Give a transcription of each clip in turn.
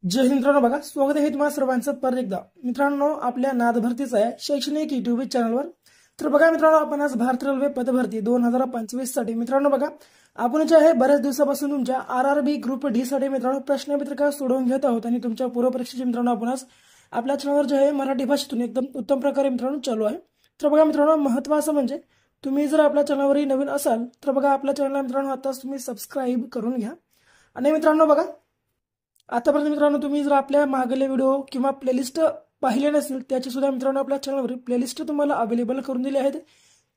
जय हिंद मित्रांनो, बघा स्वागत आहे तुम्हाला सर्वांचं परत एकदा. मित्रांनो, आपल्या नाद भरतीचा आहे शैक्षणिक युट्यूब चॅनलवर. तर बघा मित्रांनो, आपण आज भारतीय रेल्वे पदभरती 2025 साठी मित्रांनो बघा आपण जे आहे बऱ्याच दिवसापासून तुमच्या आरआरबी ग्रुप डी साठी मित्रांनो प्रश्नपत्रिका सोडवून घेत आहोत आणि तुमच्या पूर्वपरीक्षेचे मित्रांनो आपण आज आपल्या चॅनलवर जे आहे मराठी भाषेतून एकदम उत्तम प्रकारे मित्रांनो चालू आहे. तर बघा मित्रांनो, महत्त्वाचं म्हणजे तुम्ही जर आपल्या चॅनलवरही नवीन असाल तर बघा आपल्या चॅनलला मित्रांनो आताच तुम्ही सबस्क्राईब करून घ्या. आणि मित्रांनो बघा, आतापर्यंत मित्रांनो तुम्ही जर आपल्या मागील व्हिडिओ किंवा प्लेलिस्ट पाहिले नसेल त्याची सुद्धा मित्रांनो आपल्या चॅनलवर प्लेलिस्ट तुम्हाला अवेलेबल करून दिली आहेत,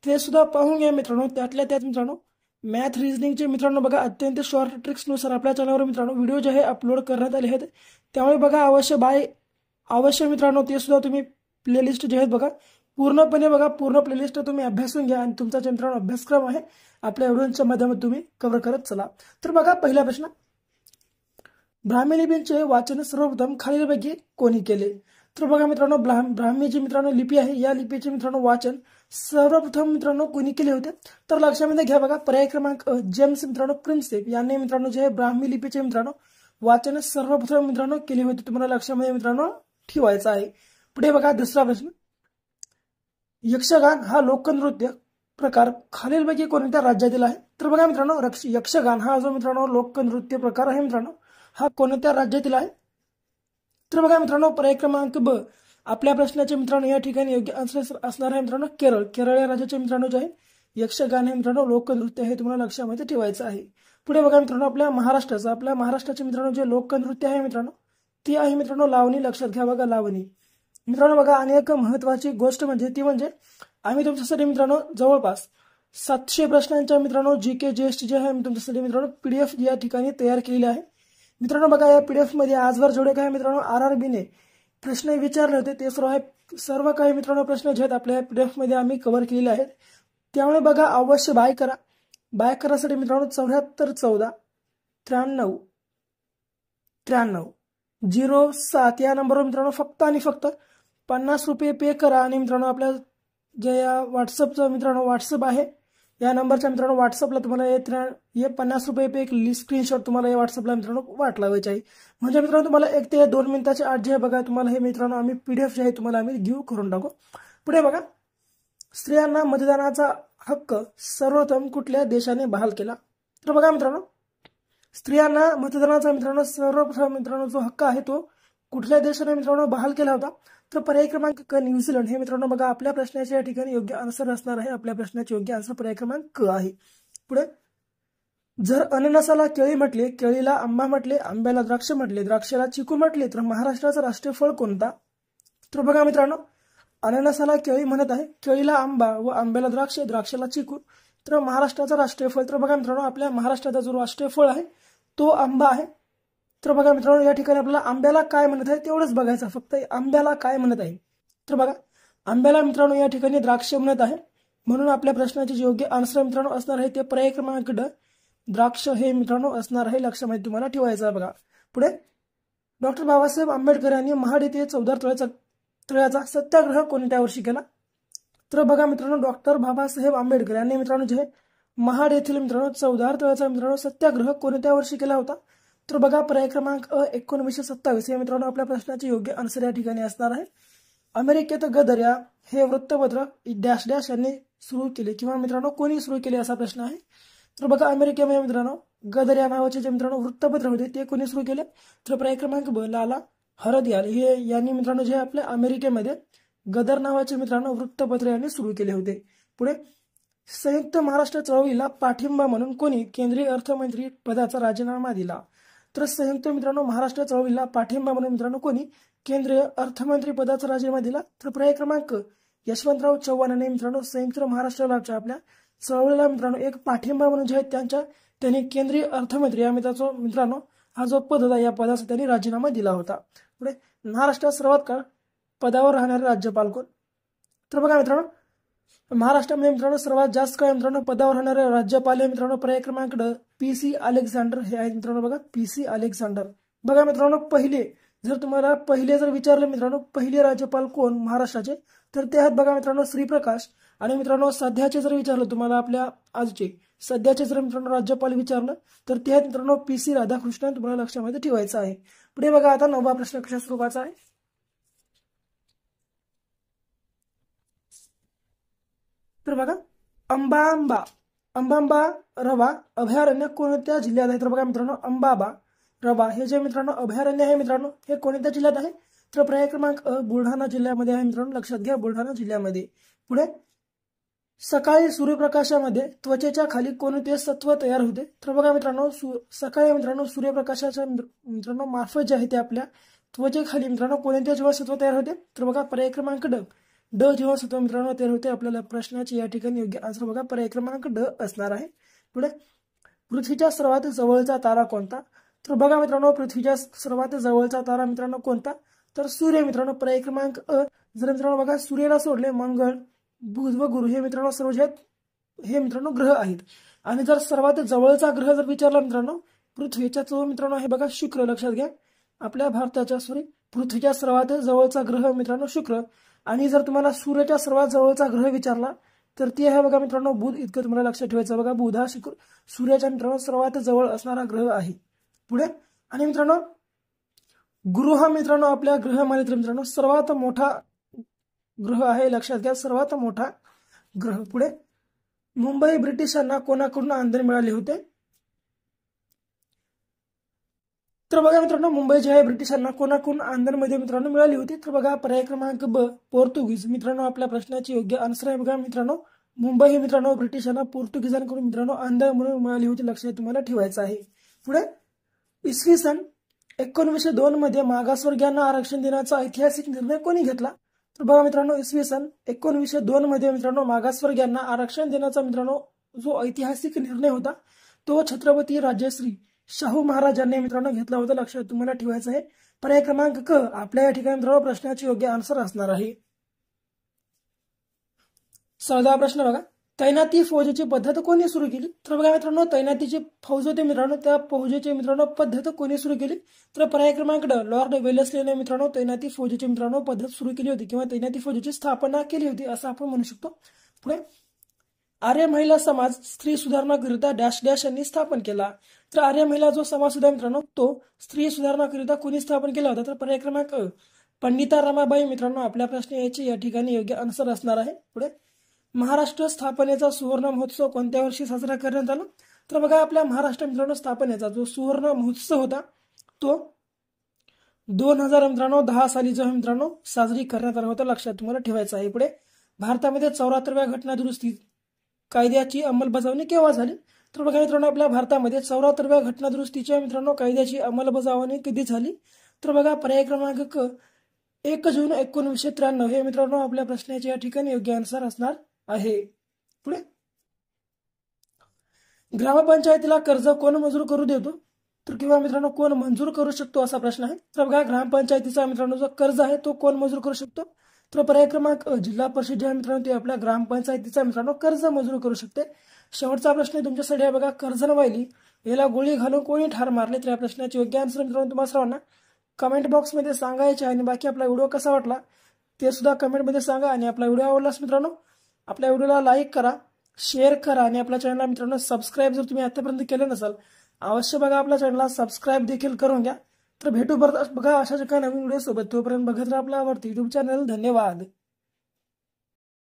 ते सुद्धा पाहून घ्या मित्रांनो. त्यातल्या त्यात मित्रांनो मॅथ रिझनिंगचे मित्रांनो बघा अत्यंत शॉर्ट ट्रिक्सनुसार आपल्या चॅनलवर मित्रांनो व्हिडिओ जे आहे अपलोड करण्यात आले आहेत. त्यामुळे बघा अवश्य मित्रांनो ते सुद्धा तुम्ही प्लेलिस्ट जे आहेत बघा पूर्णपणे बघा पूर्ण प्लेलिस्ट तुम्ही अभ्यासून घ्या आणि तुमचा जे मित्रांनो अभ्यासक्रम आहे आपल्या व्हिडिओच्या माध्यमातून तुम्ही कव्हर करत चला. तर बघा पहिला प्रश्न, ब्राह्मी लिपीचे वाचन सर्वप्रथम खालीलपैकी कोणी केले? तर बघा मित्रांनो, ब्राह्मी जी मित्रांनो लिपी आहे या लिपीचे मित्रांनो वाचन सर्वप्रथम मित्रांनो कोणी केले होते? तर लक्षामध्ये घ्या बघा, पर्याय क्रमांक जेम्स मित्रांनो प्रिन्सेप यांनी मित्रांनो जे ब्राह्मी लिपीचे मित्रांनो वाचन सर्वप्रथम मित्रांनो केले होते. तुम्हाला लक्षामध्ये मित्रांनो ठेवायचं आहे. पुढे बघा दुसरा प्रश्न, यक्षगान हा लोकनृत्य प्रकार खालीलपैकी कोणत्या राज्यातील आहे? तर बघा मित्रांनो, यक्षगान हा जो मित्रांनो लोकनृत्य प्रकार आहे मित्रांनो हा कोणत्या राज्यातील आहे? तर बघा मित्रांनो, पर्याय क्रमांक ब. आपल्या प्रश्नाचे मित्रांनो या ठिकाणी योग्य आन्सर असणार आहे मित्रांनो केरळ. केरळ या राज्याचे मित्रांनो जे आहे यक्षगान हे मित्रांनो लोकनृत्य हे तुम्हाला लक्षामध्ये ठेवायचं आहे. पुढे बघा मित्रांनो, आपल्या महाराष्ट्राचे मित्रांनो जे लोकनृत्य आहे मित्रांनो ती आहे मित्रांनो लावणी. लक्षात घ्या बघा लावणी. मित्रांनो बघा, आणि एक महत्वाची गोष्ट म्हणजे आम्ही तुमच्यासाठी मित्रांनो जवळपास 700 प्रश्नांच्या मित्रांनो जीके जेएसटी जे आहे तुमच्यासाठी मित्रांनो पीडीएफ या ठिकाणी तयार केलेली आहे. मित्रांनो बघा, या पीडीएफ मध्ये आजवर जेवढे काही मित्रांनो आरआरबीने प्रश्न विचारले होते ते सर्व काही मित्रांनो प्रश्न जे आहेत आपल्या पीडीएफ मध्ये आम्ही कव्हर केलेले आहेत. त्यामुळे बघा अवश्य बाय करा. बाय करासाठी मित्रांनो 74 14 93 93 07 या नंबरवर मित्रांनो फक्त आणि फक्त 50 रुपये पे करा. आणि मित्रांनो आपल्या जे या व्हॉट्सअपचा मित्रांनो व्हॉट्सअप आहे या नंबरच्या मित्रांनो व्हॉट्सअपला तुम्हाला हे 50 रुपये पे एक स्क्रीनशॉट तुम्हाला या व्हॉट्सअपला मित्रांनो वाट लावायची आहे. म्हणजे मित्रांनो तुम्हाला 1 ते 2 मिनिटाच्या आत जे आहे बघा तुम्हाला हे मित्रांनो आम्ही पीडीएफ जे आहे तुम्हाला आम्ही गिव्ह करून टाकू. पुढे बघा, स्त्रियांना मतदानाचा हक्क सर्वप्रथम कुठल्या देशाने बहाल केला? तर बघा मित्रांनो, स्त्रियांना मतदानाचा मित्रांनो सर्वप्रथम मित्रांनो जो हक्क आहे तो कुठल्या देशाने मित्रांनो बहाल केला होता? तर पर्याय क्रमांक क न्यूझीलंड हे मित्रांनो बघा आपल्या प्रश्नाचे या ठिकाणी योग्य आन्सर असणार आहे. आपल्या प्रश्नाचे योग्य आन्सर पर्याय क्रमांक क आहे. पुढे, जर अननसाला केळी म्हटले, केळीला आंबा म्हटले, आंब्याला द्राक्ष म्हटले, द्राक्षाला चिकू म्हटले तर महाराष्ट्राचा राष्ट्रीय फळ कोणता? तर बघा मित्रांनो, अननसाला केळी म्हणत आहे, केळीला आंबा व आंब्याला द्राक्ष, द्राक्षाला चिकू तर महाराष्ट्राचा राष्ट्रीय फळ. तर बघा मित्रांनो, आपल्या महाराष्ट्राचा जो राष्ट्रीय फळ आहे तो आंबा आहे. तर बघा मित्रांनो, या ठिकाणी आपल्याला आंब्याला काय म्हणत आहे तेवढंच बघायचं, फक्त आंब्याला काय म्हणत आहे. तर बघा, आंब्याला मित्रांनो या ठिकाणी द्राक्ष म्हणत आहे. म्हणून आपल्या प्रश्नाचे जे योग्य आन्सर मित्रांनो असणार आहे ते पर्याय क्रमांक ड द्राक्ष हे मित्रांनो असणार आहे. लक्षामध्ये तुम्हाला ठेवायचं आहे. बघा पुढे, डॉक्टर बाबासाहेब आंबेडकर यांनी महाड येथे 14 तळ्याचा सत्याग्रह कोणत्या वर्षी केला? तर बघा मित्रांनो, डॉक्टर बाबासाहेब आंबेडकर यांनी मित्रांनो जे महाड येथील मित्रांनो 14 तळ्याचा मित्रांनो सत्याग्रह कोणत्या वर्षी केला होता? तर बघा पर्याय क्रमांक 1927 हे मित्रांनो आपल्या प्रश्नाचे योग्य आन्सर या ठिकाणी असणार आहे. अमेरिकेत गदर या हे वृत्तपत्र डॅश डॅश यांनी सुरू केले किंवा मित्रांनो कोणी सुरू केले असा प्रश्न आहे. तर बघा, अमेरिकेमध्ये मित्रांनो गदर या नावाचे जे मित्रांनो वृत्तपत्र होते ते कोणी सुरू केले? तर पर्याय क्रमांक ब लाला हरदयाल हे यांनी मित्रांनो जे आपल्या अमेरिकेमध्ये गदर नावाचे मित्रांनो वृत्तपत्र यांनी सुरू केले होते. पुढे, संयुक्त महाराष्ट्र चळवळीला पाठिंबा म्हणून कोणी केंद्रीय अर्थमंत्री पदाचा राजीनामा दिला? तर संयुक्त मित्रांनो महाराष्ट्र चळवळीला पाठिंबा म्हणून मित्रांनो कोणी केंद्रीय अर्थमंत्री पदाचा राजीनामा दिला? तर पर्याय क्रमांक यशवंतराव चव्हाण यांनी मित्रांनो संयुक्त महाराष्ट्राला आपल्या चळवळीला मित्रांनो एक पाठिंबा म्हणून जे आहे त्यांनी केंद्रीय अर्थमंत्री या मित्रांनो हा जो पद होता या पदाचा त्यांनी राजीनामा दिला होता. पुढे, महाराष्ट्रात सर्वात काळ पदावर राहणारे राज्यपाल कोण? तर बघा मित्रांनो, महाराष्ट्रामध्ये मित्रांनो सर्वात जास्त काळ मित्रांनो पदावर राहणारे राज्यपाल हे मित्रांनो पर्याय क्रमांक ड PC अलेक्झांडर हे आहेत मित्रांनो. बघा PC अलेक्झांडर. बघा मित्रांनो, जर तुम्हाला जर विचारलं मित्रांनो पहिले राज्यपाल कोण महाराष्ट्राचे तर ते आहेत बघा मित्रांनो श्रीप्रकाश. आणि मित्रांनो सध्याचे जर विचारलं तुम्हाला आपल्या आजचे सध्याचे जर मित्रांनो राज्यपाल विचारलं तर ते आहेत मित्रांनो PC राधाकृष्णन, तुम्हाला लक्षामध्ये ठेवायचं आहे. पुढे बघा आता 9वा प्रश्न कशा स्वरूपाचा आहे. तर बघा अंबांबा रवा अभयारण्य कोणत्या जिल्ह्यात आहे. तर बघा मित्रांनो अंबाबा रवा हे जे मित्रांनो अभयारण्य आहे मित्रांनो हे कोणत्या जिल्ह्यात आहे. तर पर्याय क्रमांक बुलढाणा जिल्ह्यामध्ये आहे मित्रांनो, लक्षात घ्या बुलढाणा जिल्ह्यामध्ये. पुढे सकाळी सूर्यप्रकाशामध्ये त्वचेच्या खाली कोणते सत्व तयार होते. तर बघा मित्रांनो सकाळी मित्रांनो सूर्यप्रकाशाच्या मित्रांनो मार्फत जे आहे ते आपल्या त्वचेखाली मित्रांनो कोणते जीवनसत्व तयार होते. तर बघा पर्याय क्रमांक ड जीवनसत्व मित्रांनो तयार होते. आपल्याला प्रश्नाची या ठिकाणी योग्य आन्सर बघा पर्याय क्रमांक ड असणार आहे. पुढे पृथ्वीच्या सर्वात जवळचा तारा कोणता. तर बघा मित्रांनो पृथ्वीच्या सर्वात जवळचा तारा मित्रांनो कोणता. तर सूर्य मित्रांनो पर्याय क्रमांक जर मित्रांनो बघा सूर्याला सोडले मंगळ, बुध व गुरु हे मित्रांनो सर्व जे हे मित्रांनो ग्रह आहेत. आणि जर सर्वात जवळचा ग्रह जर विचारला मित्रांनो पृथ्वीच्या तो मित्रांनो हे बघा शुक्र, लक्षात घ्या. आपल्या भारताच्या पृथ्वीच्या सर्वात जवळचा ग्रह मित्रांनो शुक्र. आणि जर तुम्हाला सूर्याच्या सर्वात जवळचा ग्रह विचारला तर ते आहे बघा मित्रांनो बुध. इतकं तुम्हाला लक्षात ठेवायचं. बघा बुध हा सूर्याच्या मित्रांनो सर्वात जवळ असणारा ग्रह आहे. पुढे आणि मित्रांनो गुरु हा मित्रांनो आपल्या ग्रहामध्ये मित्रांनो सर्वात मोठा ग्रह आहे, लक्षात घ्या सर्वात मोठा ग्रह. पुढे मुंबई ब्रिटिशांना कोणाकडून आंदोलन मिळाले होते. तर बघा मित्रांनो मुंबई जे आहे ब्रिटिशांना कोणाकडून आंदोलनमध्ये मित्रांनो मिळाली होती. तर बघा पर्याय क्रमांक ब पोर्तुगीज मित्रांनो आपल्या प्रश्नाची योग्य आन्सर आहे. बघा मित्रांनो मुंबई हे मित्रांनो ब्रिटिशांना पोर्तुगीजांकडून मित्रांनो आंदोलन म्हणून मिळाली होती, लक्षात तुम्हाला ठेवायचं आहे. पुढे इसवी सन 1902 मध्ये मागासवर्गीयांना आरक्षण देण्याचा ऐतिहासिक निर्णय कोणी घेतला. तर बघा मित्रांनो इसवी सन 1902 मध्ये मित्रांनो मागासवर्गीयांना आरक्षण देण्याचा मित्रांनो जो ऐतिहासिक निर्णय होता तो छत्रपती राजश्री शाहू महाराजांनी मित्रांनो घेतला होता, लक्षात तुम्हाला ठेवायचं आहे. पर्याय क्रमांक क आपल्या या ठिकाणी मित्रांनो प्रश्नाची योग्य आन्सर असणार आहे. 14वा प्रश्न बघा तैनाती फौजेची पद्धत कोणी सुरू केली. तर बघा मित्रांनो तैनातीची फौज होती मित्रांनो त्या फौजेची मित्रांनो पद्धत कोणी सुरू केली. तर पर्याय क्रमांक ड लॉर्ड वेलेस्लीने मित्रांनो तैनाती फौजेची मित्रांनो पद्धत सुरू केली होती किंवा तैनाती फौजेची स्थापना केली होती असं आपण म्हणू शकतो. पुढे आर्य महिला समाज स्त्री सुधारणाकरिता डॅश डॅश यांनी स्थापन केला. तर आर्य महिला जो समाज होता मित्रांनो तो स्त्री सुधारणाकरिता कोणी स्थापन केला होता. तर पर्याय क्रमांक पंडिता रमाबाई मित्रांनो आपल्या प्रश्न याची या ठिकाणी योग्य आन्सर असणार आहे. पुढे महाराष्ट्र स्थापनेचा सुवर्ण महोत्सव कोणत्या वर्षी साजरा करण्यात आला. तर बघा आपल्या महाराष्ट्र मित्रांनो स्थापनेचा जो सुवर्ण महोत्सव होता तो 2000 मित्रांनो 10 साली जो मित्रांनो साजरी करण्यात आला होता, लक्षात तुम्हाला ठेवायचं आहे. पुढे भारतामध्ये 74व्या घटना दुरुस्ती कायद्याची अंमलबजावणी केव्हा झाली. तर बघा मित्रांनो आपल्या भारतामध्ये 74व्या घटना दुरुस्तीच्या मित्रांनो कायद्याची अंमलबजावणी कधी झाली. तर बघा पर्याय क्रमांक क 1 जून 1993 हे मित्रांनो आपल्या प्रश्नाचे या ठिकाणी योग्य आन्सर असणार आहे. पुढे ग्रामपंचायतीला कर्ज कोण मंजूर करू देतो. तर किंवा मित्रांनो कोण मंजूर करू शकतो असा प्रश्न आहे. तर बघा ग्रामपंचायतीचा मित्रांनो जो कर्ज आहे तो कोण मंजूर करू शकतो. तर पर्याय क्रमांक जिल्हा परिषद जे मित्रांनो ते आपल्या ग्रामपंचायतीचा मित्रांनो कर्ज मंजूर करू शकते. शेवटचा प्रश्न तुमच्यासाठी आहे बघा कर्जनवाली याला गोळी घालून कोणी ठार मारले. तर या प्रश्नाचे योग्य आन्सर मित्रांनो तुम्हाला सर्वांना कमेंट बॉक्समध्ये सांगायचे आहे. आणि बाकी आपला व्हिडिओ कसा वाटला ते सुद्धा कमेंटमध्ये सांगा. आणि आपला व्हिडिओ आवडलास मित्रांनो आपल्या व्हिडिओला लाईक करा, शेअर करा आणि आपल्या चॅनलला मित्रांनो सबस्क्राईब जर तुम्ही आतापर्यंत केलं नसाल अवश्य बघा आपल्या चॅनलला सबस्क्राईब देखील करून घ्या. तर भेटू बघा अशाच एका नवीन व्हिडिओ सोबत. तोपर्यंत बघत राहा आपला आवडते युट्यूब चॅनल. धन्यवाद.